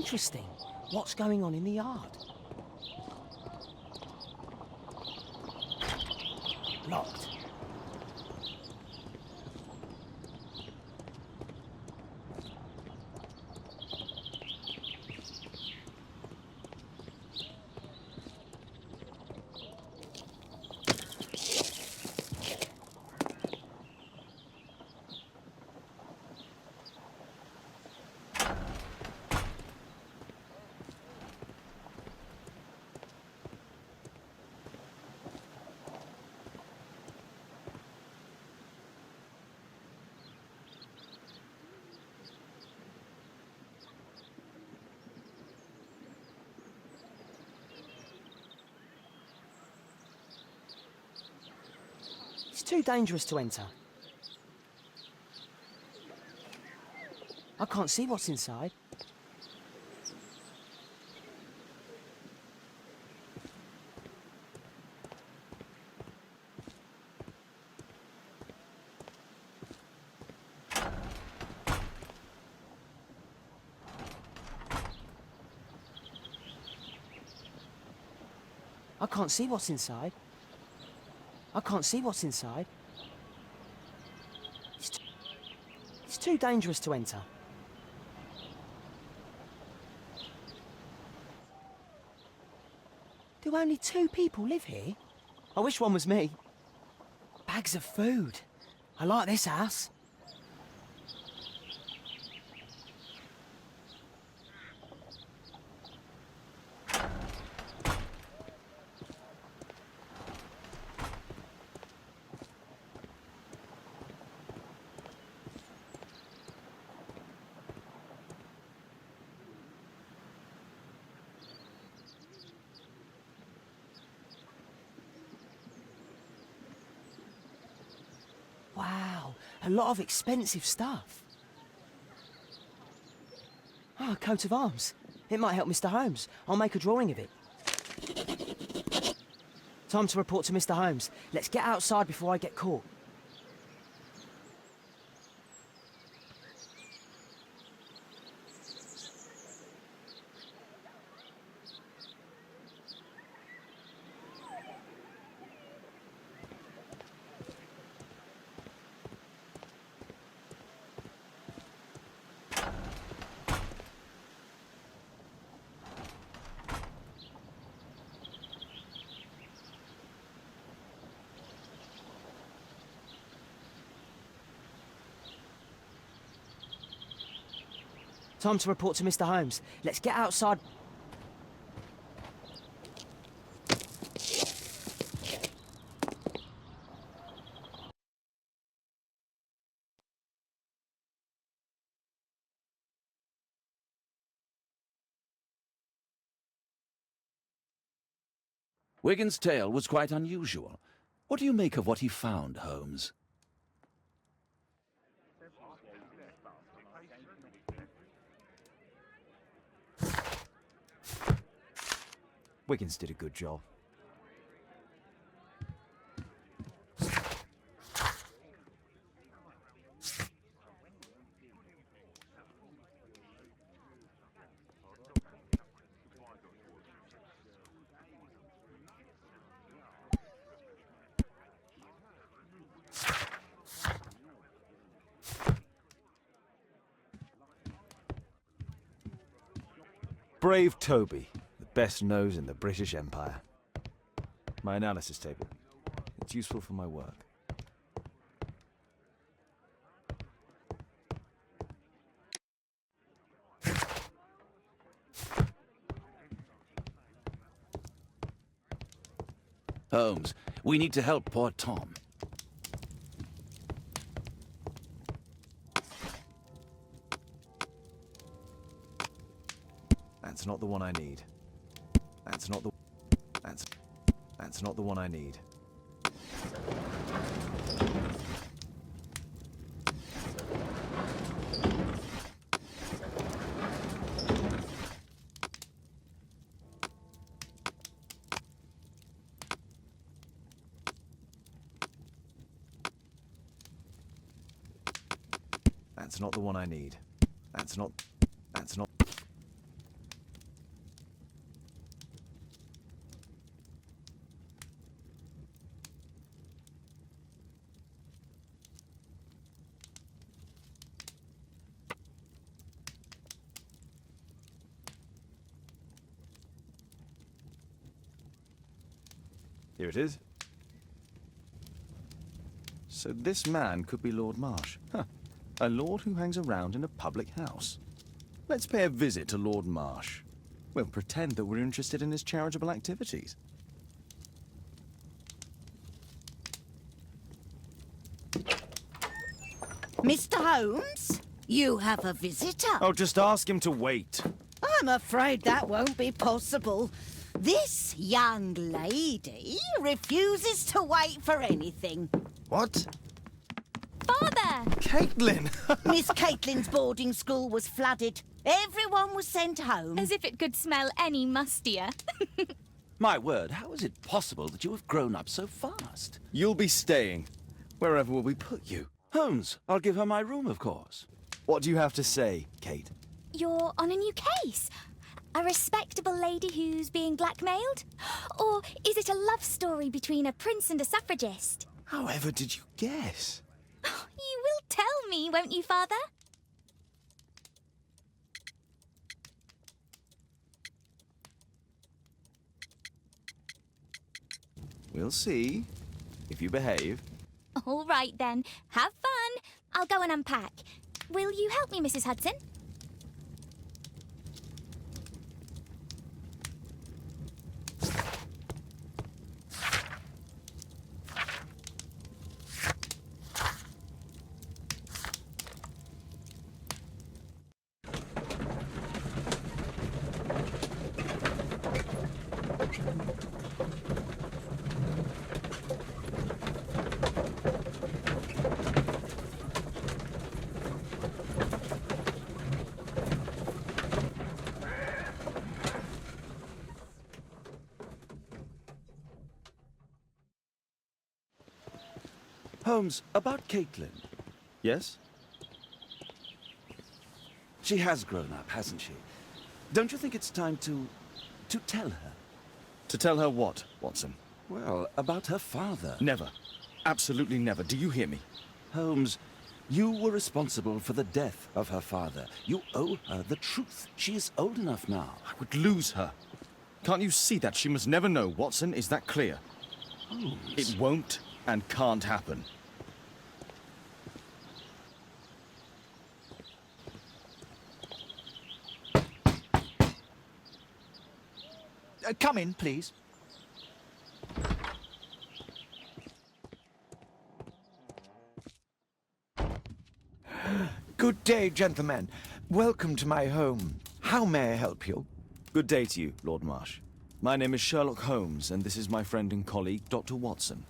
Interesting. What's going on in the yard? Locked. It's too dangerous to enter. I can't see what's inside. I can't see what's inside. I can't see what's inside. It's too dangerous to enter. Do only 2 people live here? I wish one was me. Bags of food. I like this house. Wow, a lot of expensive stuff. Ah, a coat of arms. It might help Mr. Holmes. I'll make a drawing of it. Time to report to Mr. Holmes. Let's get outside before I get caught. Time to report to Mr. Holmes. Let's get outside. Wigan's tale was quite unusual. What do you make of what he found, Holmes? Wiggins did a good job. Brave Toby, the best nose in the British Empire. My analysis table. It's useful for my work. Holmes, we need to help poor Tom. That's not the one I need. That's not the one I need. That's not the one I need. That's not Here it is. So this man could be Lord Marsh. Huh. A lord who hangs around in a public house. Let's pay a visit to Lord Marsh. We'll pretend that we're interested in his charitable activities. Mr. Holmes, you have a visitor. Oh, just ask him to wait. I'm afraid that won't be possible. This young lady refuses to wait for anything. What? Father! Caitlin! Miss Caitlin's boarding school was flooded. Everyone was sent home. As if it could smell any mustier. My word, how is it possible that you have grown up so fast? You'll be staying. Wherever will we put you? Holmes, I'll give her my room, of course. What do you have to say, Kate? You're on a new case. A respectable lady who's being blackmailed? Or is it a love story between a prince and a suffragist? However did you guess? You will tell me, won't you, Father? We'll see. If you behave. All right, then. Have fun. I'll go and unpack. Will you help me, Mrs. Hudson? Holmes, about Caitlin. Yes? She has grown up, hasn't she? Don't you think it's time to tell her? To tell her what, Watson? Well, about her father. Never. Absolutely never. Do you hear me? Holmes, you were responsible for the death of her father. You owe her the truth. She is old enough now. I would lose her. Can't you see that? She must never know, Watson. Is that clear? Holmes. It won't and can't happen. Come in, please. Good day, gentlemen. Welcome to my home. How may I help you? Good day to you, Lord Marsh. My name is Sherlock Holmes, and this is my friend and colleague, Dr. Watson.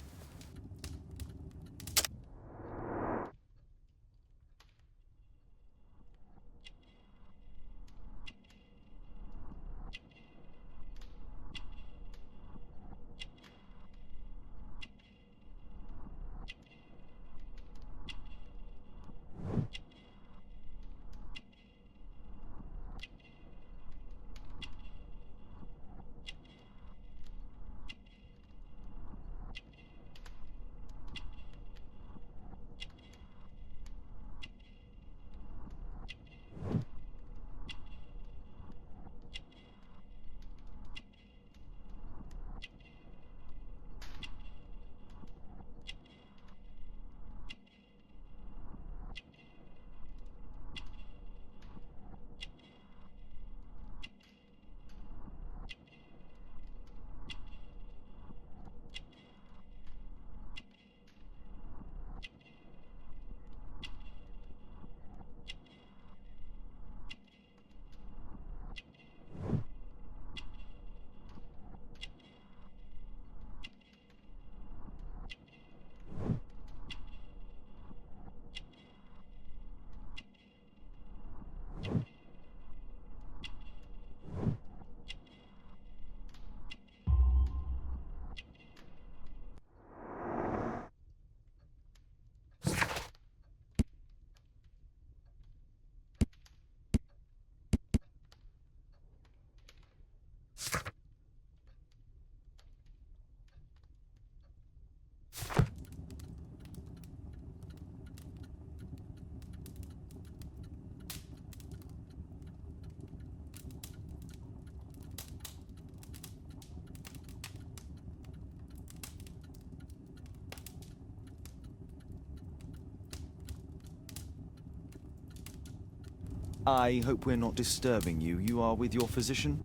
I hope we're not disturbing you. You are with your physician?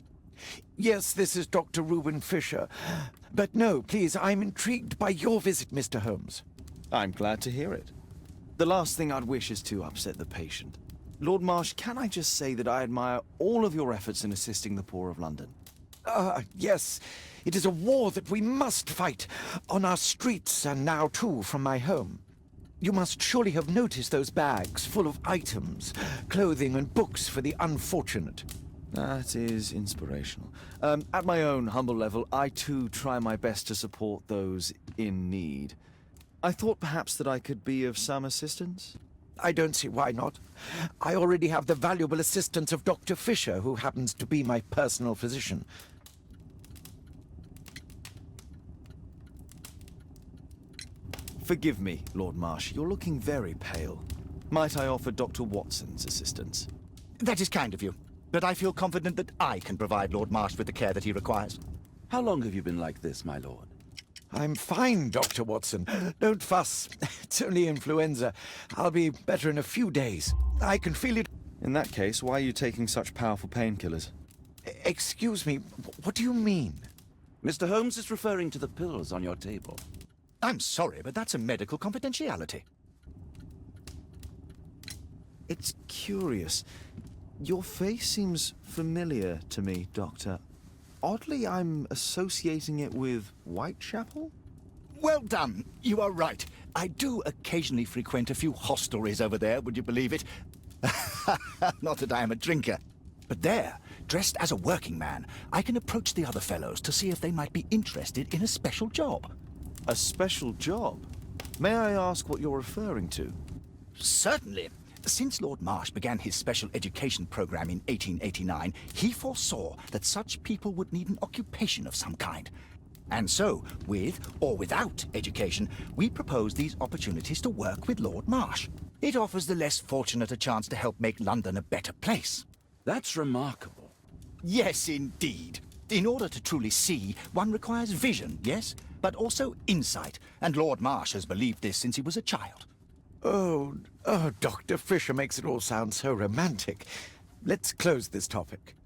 Yes, this is Dr. Reuben Fisher. But no, please, I'm intrigued by your visit, Mr. Holmes. I'm glad to hear it. The last thing I'd wish is to upset the patient. Lord Marsh, can I just say that I admire all of your efforts in assisting the poor of London? Yes. It is a war that we must fight, on our streets and now too from my home. You must surely have noticed those bags full of items, clothing and books for the unfortunate. That is inspirational. At my own humble level, I too try my best to support those in need. I thought perhaps that I could be of some assistance. I don't see why not. I already have the valuable assistance of Dr. Fisher, who happens to be my personal physician. Forgive me, Lord Marsh. You're looking very pale. Might I offer Dr. Watson's assistance? That is kind of you, but I feel confident that I can provide Lord Marsh with the care that he requires. How long have you been like this, my lord? I'm fine, Dr. Watson. Don't fuss. It's only influenza. I'll be better in a few days. I can feel it. In that case, why are you taking such powerful painkillers? Excuse me, what do you mean? Mr. Holmes is referring to the pills on your table. I'm sorry, but that's a medical confidentiality. It's curious. Your face seems familiar to me, Doctor. Oddly, I'm associating it with Whitechapel? Well done. You are right. I do occasionally frequent a few hostelries over there, would you believe it? Not that I am a drinker. But there, dressed as a working man, I can approach the other fellows to see if they might be interested in a special job. A special job? May I ask what you're referring to? Certainly. Since Lord Marsh began his special education program in 1889, he foresaw that such people would need an occupation of some kind. And so, with or without education, we propose these opportunities to work with Lord Marsh. It offers the less fortunate a chance to help make London a better place. That's remarkable. Yes, indeed. In order to truly see, one requires vision, yes, but also insight, and Lord Marsh has believed this since he was a child. Oh, Dr. Fisher makes it all sound so romantic. Let's close this topic.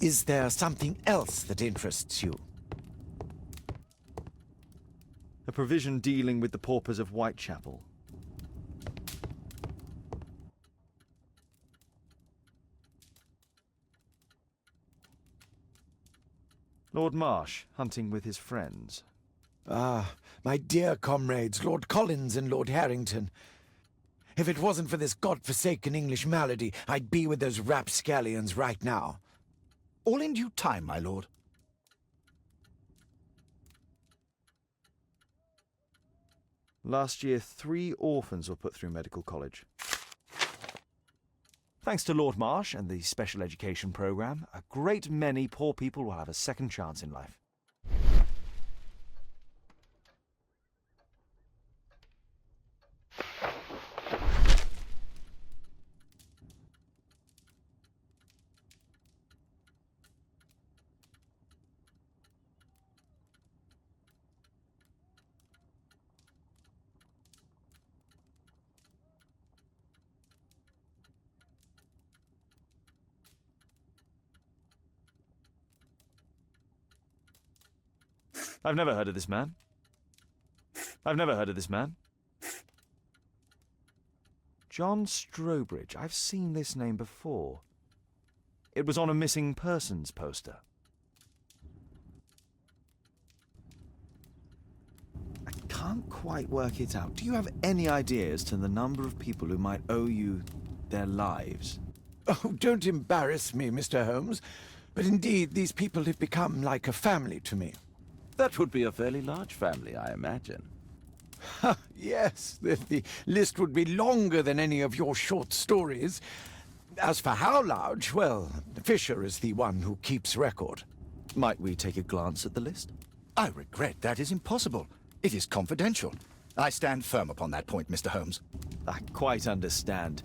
Is there something else that interests you? A provision dealing with the paupers of Whitechapel. Lord Marsh, hunting with his friends. Ah, my dear comrades, Lord Collins and Lord Harrington. If it wasn't for this godforsaken English malady, I'd be with those rapscallions right now. All in due time, my lord. Last year, 3 orphans were put through medical college. Thanks to Lord Marsh and the special education program, a great many poor people will have a second chance in life. I've never heard of this man. John Strobridge. I've seen this name before. It was on a missing persons poster. I can't quite work it out. Do you have any idea as to the number of people who might owe you their lives? Oh, don't embarrass me, Mr. Holmes. But indeed, these people have become like a family to me. That would be a fairly large family, I imagine. Yes, the list would be longer than any of your short stories. As for how large, well, Fisher is the one who keeps record. Might we take a glance at the list? I regret that is impossible. It is confidential. I stand firm upon that point, Mr. Holmes. I quite understand.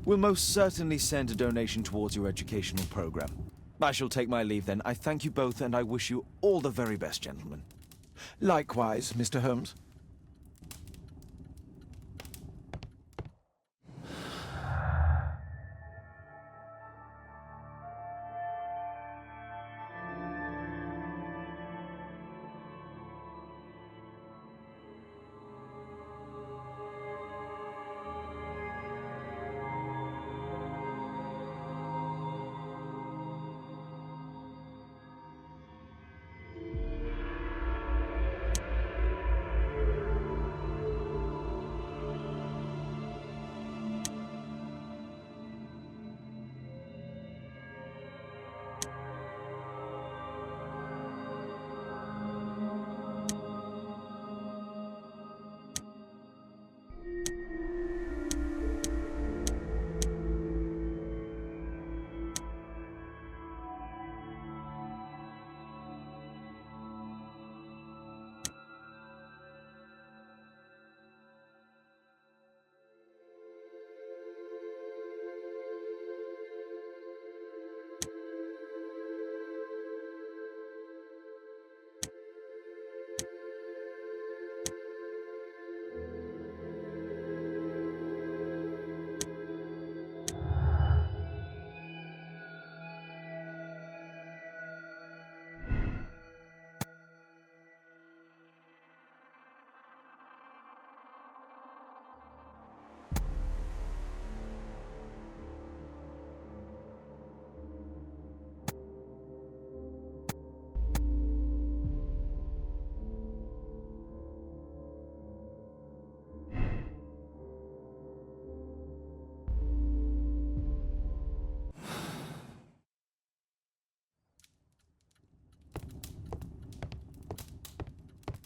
We'll most certainly send a donation towards your educational program. I shall take my leave then. I thank you both, and I wish you all the very best, gentlemen. Likewise, Mr. Holmes.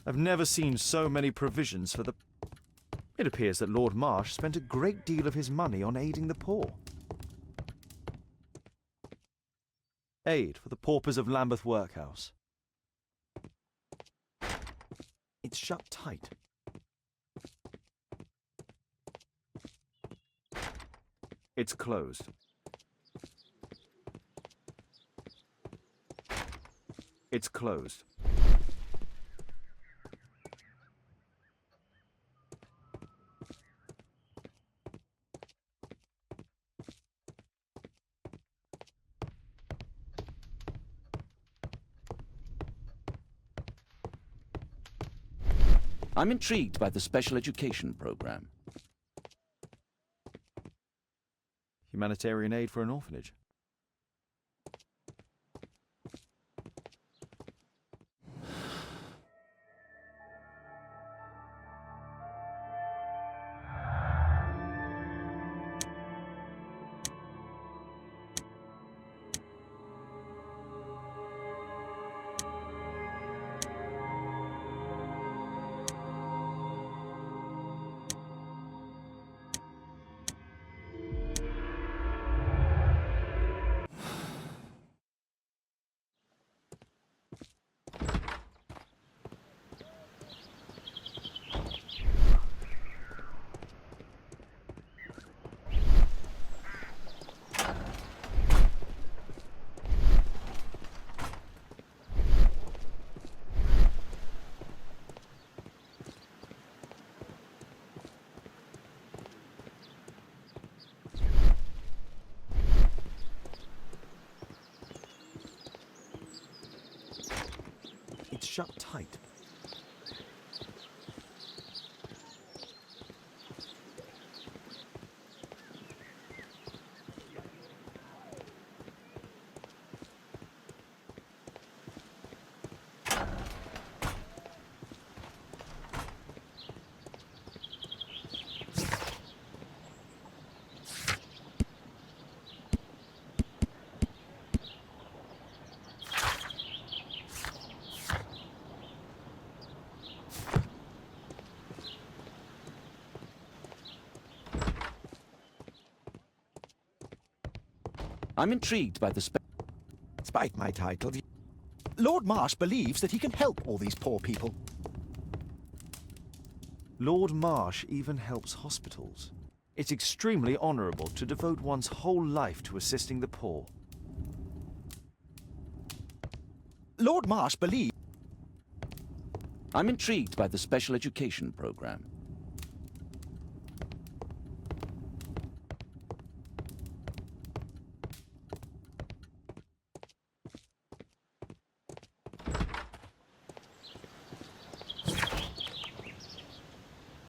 I've never seen so many provisions for the... It appears that Lord Marsh spent a great deal of his money on aiding the poor. Aid for the paupers of Lambeth Workhouse. It's shut tight. It's closed. It's closed. I'm intrigued by the special education program. Humanitarian aid for an orphanage. It's shut tight. I'm intrigued by the Despite my title, Lord Marsh believes that he can help all these poor people. Lord Marsh even helps hospitals. It's extremely honourable to devote one's whole life to assisting the poor. Lord Marsh believes... I'm intrigued by the special education program.